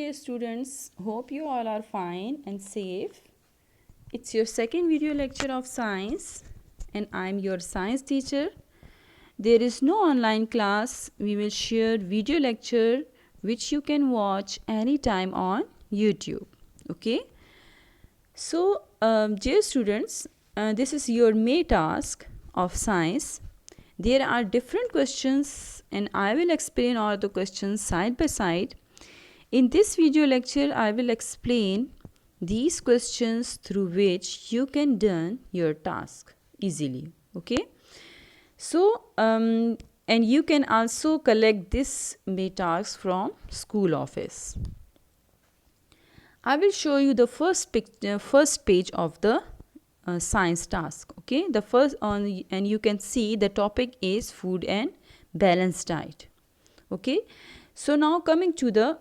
dear students, hope you all are fine and safe. It's your second video lecture of science and I'm your science teacher. There is no online class. We will share video lecture which you can watch anytime on YouTube. Okay. So, dear students, this is your May task of science. There are different questions and I will explain all the questions side by side. In this video lecture, I will explain these questions through which you can done your task easily. Okay. So, and you can also collect this May task from school office. I will show you the first page of the science task. Okay, the first on, and you can see the topic is food and balanced diet. Okay, so now coming to the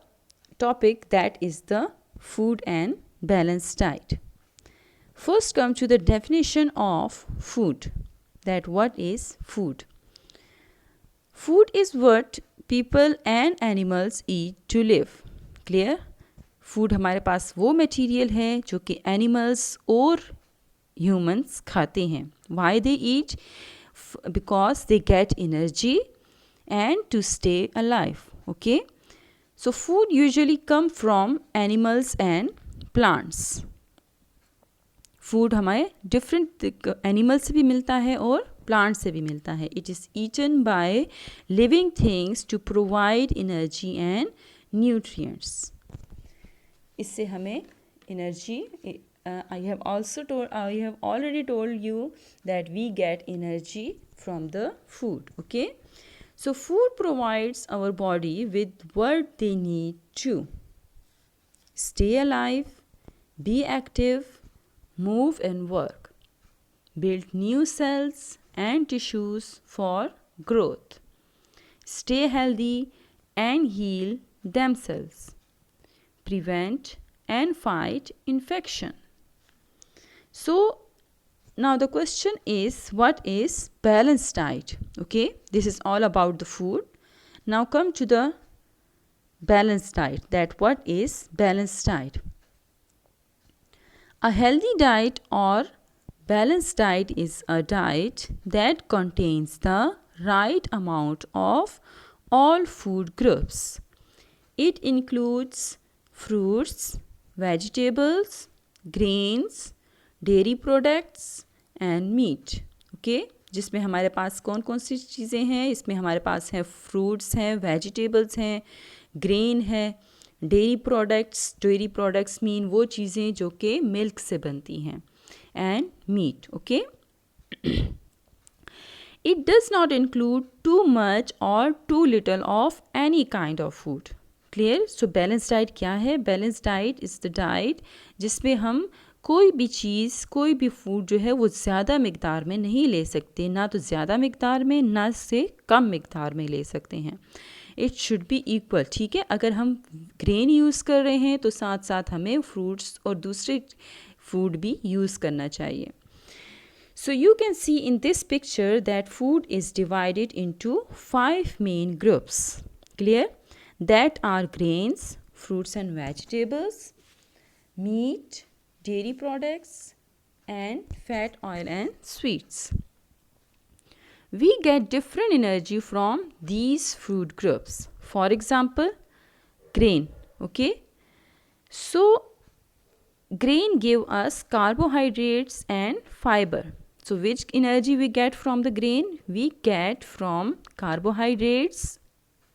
topic, that is the food and balanced diet. First come to the definition of food. That what is food? Food is what people and animals eat to live. Clear? Food हमारे पास वो material है जो कि animals और humans खाते हैं. Why they eat? Because they get energy and to stay alive. Okay, so food usually come from animals and plants. Food हमारे different animal से भी मिलता है और प्लांट से भी मिलता है. It is eaten by living things to provide energy and nutrients. इससे हमें energy, I have already told you that we get energy from the food. Okay, so food provides our body with what they need to stay alive, be active, move and work, build new cells and tissues for growth, stay healthy and heal themselves, prevent and fight infection. So now the question is, what is balanced diet? Okay, this is all about the food. Now come to the balanced diet. That what is balanced diet? A healthy diet or balanced diet is a diet that contains the right amount of all food groups. It includes fruits, vegetables, grains, dairy products and meat. Okay, जिसमें हमारे पास कौन कौन सी चीज़ें हैं? इसमें हमारे पास है फ्रूट्स हैं, वेजिटेबल्स हैं, ग्रेन है, डेयरी प्रोडक्ट्स मीन वो चीज़ें जो कि मिल्क से बनती हैं, and meat. Okay, it does not include too much or too little of any kind of food. Clear? So balance diet क्या है? Balance diet is the diet जिसमें हम कोई भी चीज़, कोई भी फूड जो है वो ज़्यादा मिकदार में नहीं ले सकते. ना तो ज़्यादा मिकदार में, ना से कम मिकदार में ले सकते हैं. It should be equal. ठीक है, अगर हम ग्रेन यूज़ कर रहे हैं तो साथ साथ हमें फ्रूट्स और दूसरे फूड भी यूज़ करना चाहिए. So you can see in this picture that food is divided into 5 main groups. Clear? That are grains, fruits and vegetables, meat, dairy products and fat, oil and sweets. We get different energy from these food groups. For example, grain. Okay, so grain give us carbohydrates and fiber. So which energy we get from the grain? We get from carbohydrates.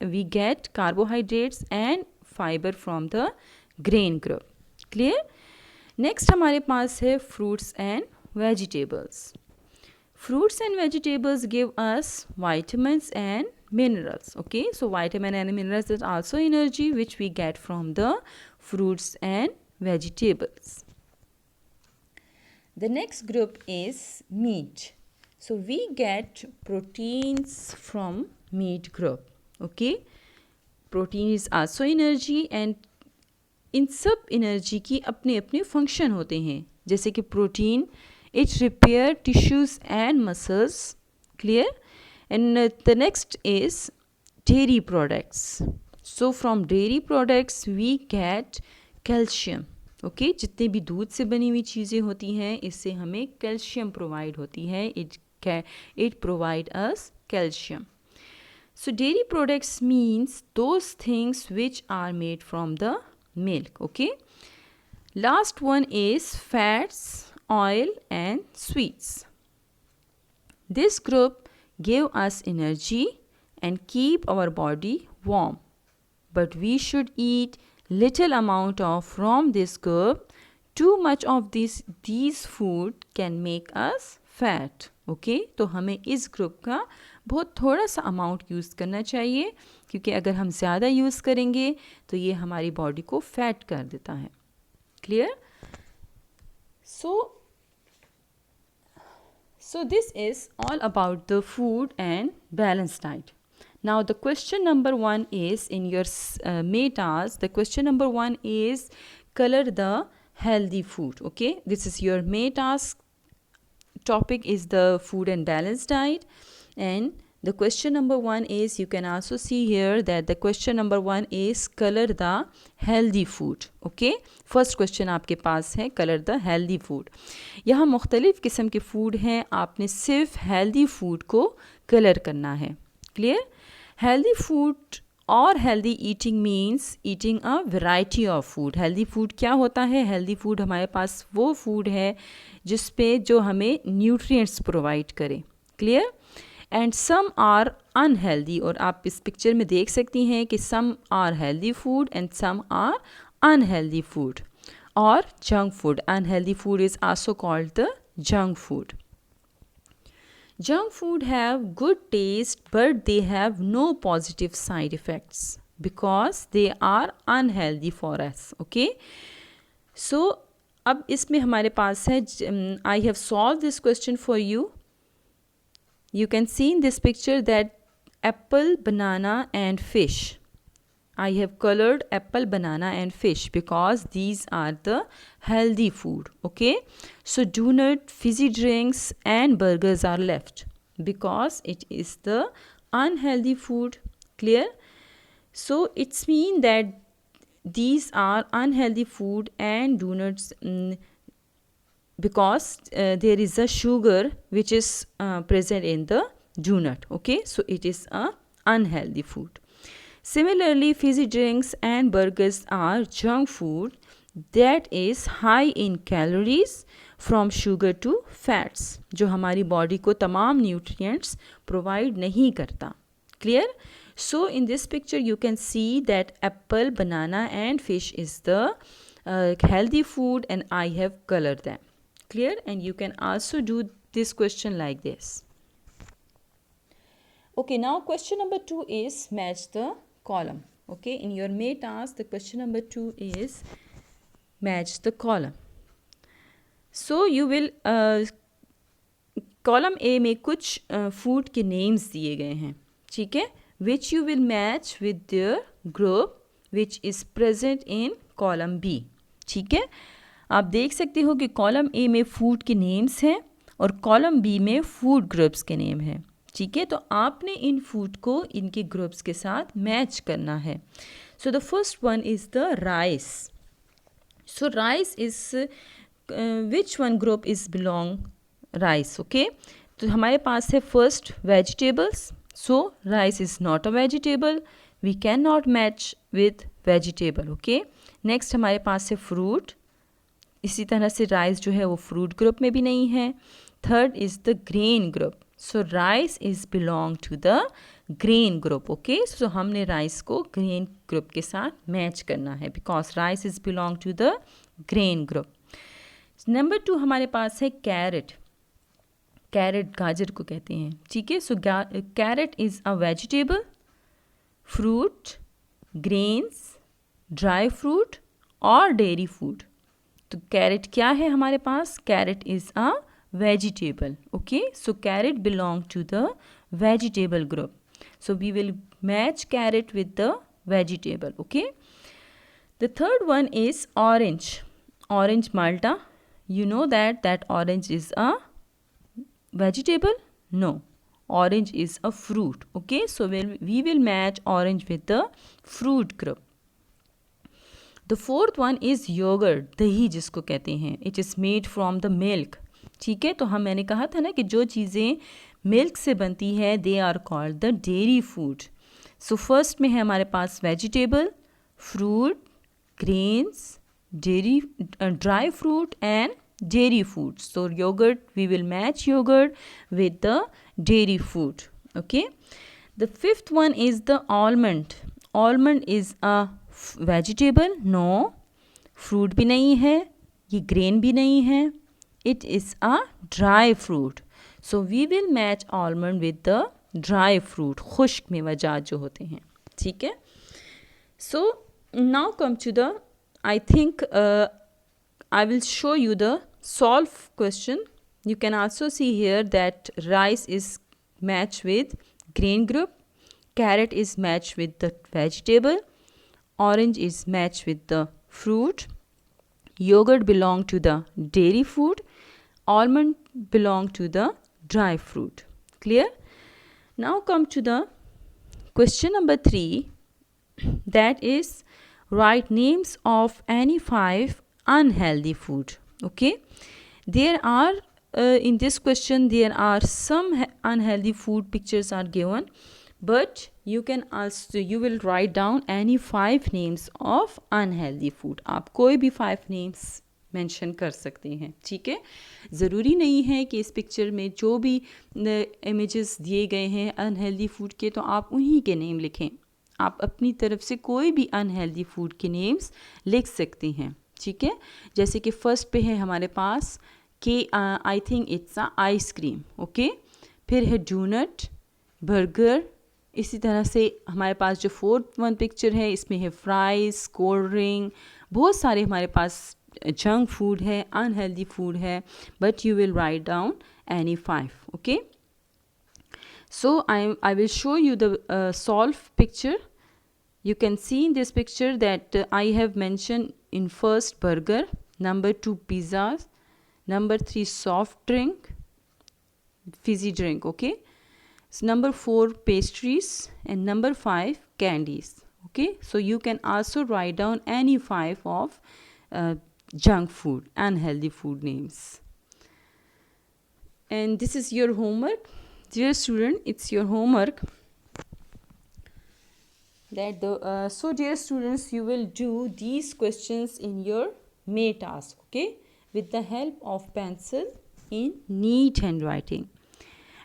We get carbohydrates and fiber from the grain group. Clear? Next हमारे पास है fruits and vegetables. Fruits and vegetables give us vitamins and minerals. Okay, so vitamin and minerals is also energy which we get from the fruits and vegetables. The next group is meat. So we get proteins from meat group. Okay, protein is also energy and इन सब energy की अपने अपने function होते हैं. जैसे कि protein, it repair tissues and muscles. Clear? And the next is dairy products. So from dairy products we get calcium. Okay जितने भी दूध से बनी हुई चीज़ें होती हैं इससे हमें कैल्शियम प्रोवाइड होती है. It provide us calcium. So dairy products means those things which are made from the milk. Okay. Last one is fats, oil and sweets. This group give us energy and keep our body warm. But we should eat little amount of from this group. Too much of these food can make us fat. Okay तो हमें इस group का बहुत थोड़ा सा amount use करना चाहिए क्योंकि अगर हम ज़्यादा यूज़ करेंगे तो ये हमारी बॉडी को फैट कर देता है. Clear? So this is all about the food and balanced diet. Now the question number 1 is in your metas. The question number 1 is color the healthy food. Okay, this is your metas. Topic is the food and balanced diet, and the question number 1 is, you can also see here that the question number 1 is color the healthy food. Okay, first question आपके पास है color the healthy food. यहाँ मुख्तलिफ किस्म के food हैं, आपने सिर्फ हेल्दी फूड को कलर करना है. क्लियर? हेल्दी फूड और healthy eating means eating a variety of food. Healthy food क्या होता है? हेल्दी फूड हमारे पास वो फूड है जिस पे जो हमें न्यूट्रिएंट्स प्रोवाइड करे. Clear? And some are unhealthy, और आप इस पिक्चर में देख सकती हैं कि some are healthy food and some are unhealthy food और junk food. Unhealthy food is also called the junk food. Junk food have good taste but they have no positive side effects because they are unhealthy for us. Okay, so अब इसमें हमारे पास है, I have solved this question for you. You can see in this picture that apple, banana and fish. I have colored apple, banana and fish because these are the healthy food. Okay, so donut, fizzy drinks and burgers are left because it is the unhealthy food. Clear? So it's mean that these are unhealthy food and donuts because there is a sugar which is present in the donut. Okay, so it is a unhealthy food. Similarly, fizzy drinks and burgers are junk food that is high in calories from sugar to fats, जो हमारी body को तमाम nutrients provide नहीं करता. Clear? So in this picture you can see that apple, banana and fish is the healthy food and I have colored them. Clear? And you can also do this question like this. Okay, now question number 2 is match the column. Okay, in your May task the question number 2 is match the column. So you will column A में कुछ food के names दिए गए हैं. ठीक है, which you will match with their group which is present in column B. ठीक है, आप देख सकते हो कि column A में food के names हैं और column B में food groups के name हैं. ठीक है, तो आपने इन फूड को इनके ग्रुप्स के साथ मैच करना है. So the first one is the rice. So rice is which one group is belong rice. Okay, तो हमारे पास है first vegetables. So rice is not a vegetable, we can not match with vegetable. Okay, next हमारे पास है fruit. इसी तरह से राइस जो है वो फ्रूट ग्रुप में भी नहीं है. Third is the grain group. So rice is belong to the grain group. Okay, so हमने rice को grain group के साथ match करना है because rice is belong to the grain group. Number 2 हमारे पास है carrot. Carrot गाजर को कहते हैं. ठीक है, so carrot is a vegetable, fruit, grains, dry fruit और dairy food. तो carrot क्या है हमारे पास? Carrot is a vegetable. Okay, so carrot belong to the vegetable group, so we will match carrot with the vegetable. Okay, the third one is orange. Orange Malta, you know that orange is a vegetable? No, orange is a fruit. Okay, so we will match orange with the fruit group. The fourth one is yogurt, दही जिसको कहते हैं. It is made from the milk. ठीक है, तो मैंने कहा था ना कि जो चीज़ें मिल्क से बनती है they are called the dairy food. So first में है हमारे पास vegetable, fruit, grains, dairy, dry fruit and dairy food. So yogurt, we will match yogurt with the dairy food. Okay, the fifth one is the almond. Almond is a vegetable. No, fruit भी नहीं है, ये grain भी नहीं है. It is a dry fruit. So we will match almond with the dry fruit. खुश्क मेवाजात जो होते हैं. ठीक है. So now come to the, I think I will show you the solve question. You can also see here that rice is matched with grain group, carrot is matched with the vegetable, orange is matched with the fruit, yogurt belong to the dairy food, almond belong to the dry fruit. Clear? Now come to the question number 3, that is write names of any 5 unhealthy food. Okay, there are in this question there are some unhealthy food pictures are given, but you will write down any 5 names of unhealthy food. आप कोई भी 5 names mention कर सकते हैं. ठीक है, ज़रूरी नहीं है कि इस पिक्चर में जो भी इमेजेस दिए गए हैं अनहेल्दी फूड के तो आप उन्हीं के नेम लिखें. आप अपनी तरफ से कोई भी अनहेल्दी फूड के नेम्स लिख सकते हैं. ठीक है, जैसे कि फर्स्ट पे है हमारे पास कि I think it's a ice cream. Okay, फिर है डोनट, बर्गर. इसी तरह से हमारे पास जो फोर्थ वन पिक्चर है इसमें है फ्राइज़, कोल्ड ड्रिंक. बहुत सारे हमारे पास जंक फूड है, अनहेल्दी फूड है, but you will write down any 5. Okay, so I will show you the solve picture. You can see in this picture that I have mentioned in first burger, number 2 pizzas, number 3 soft drink, fizzy drink. Okay, so number 4 pastries and number 5 candies. Okay, so you can also write down any 5 of junk food, unhealthy food names. And this is your homework. Dear student, it's your homework that so dear students, you will do these questions in your May task, okay, with the help of pencil in neat handwriting,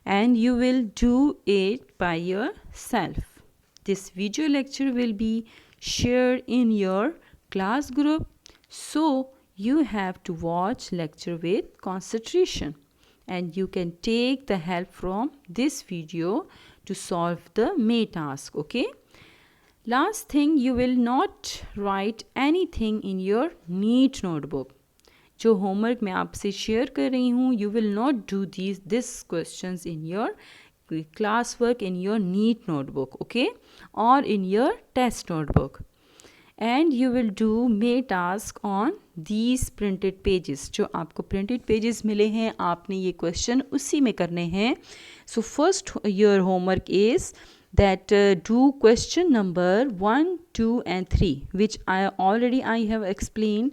and you will do it by yourself. This video lecture will be shared in your class group, so you have to watch lecture with concentration. And you can take the help from this video to solve the May task. Okay, last thing, you will not write anything in your neat notebook. जो homework मैं आपसे share कर रही हूँ, you will not do this questions in your class work in your neat notebook. Okay, or in your test notebook. And you will do May task on these printed pages. जो आपको printed pages मिले हैं आपने ये question उसी में करने हैं. So first your homework is that do question number 1, 2 and 3 which I have explained.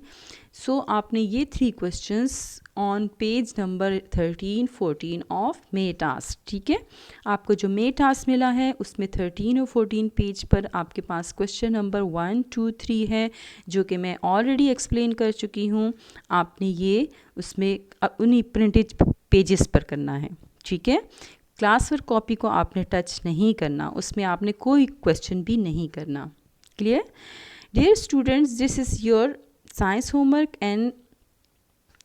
So आपने ये 3 questions on page number 13, 14 of May task. ठीक है, आपको जो May task मिला है उसमें 13 और 14 पेज पर आपके पास क्वेश्चन नंबर 1, 2, 3 है जो कि मैं ऑलरेडी एक्सप्लेन कर चुकी हूँ. आपने ये उसमें उन्हीं प्रिंटेड पेजेस पर करना है. ठीक है, क्लास वर्क कॉपी को आपने टच नहीं करना, उसमें आपने कोई क्वेश्चन भी नहीं करना. Clear? Dear students, this is your science homework and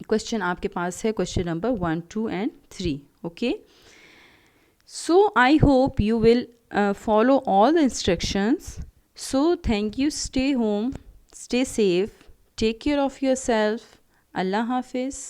question आपके पास है question number 1, 2 and 3. Okay, so I hope you will follow all the instructions. So thank you. Stay home, stay safe, take care of yourself. Allah Hafiz.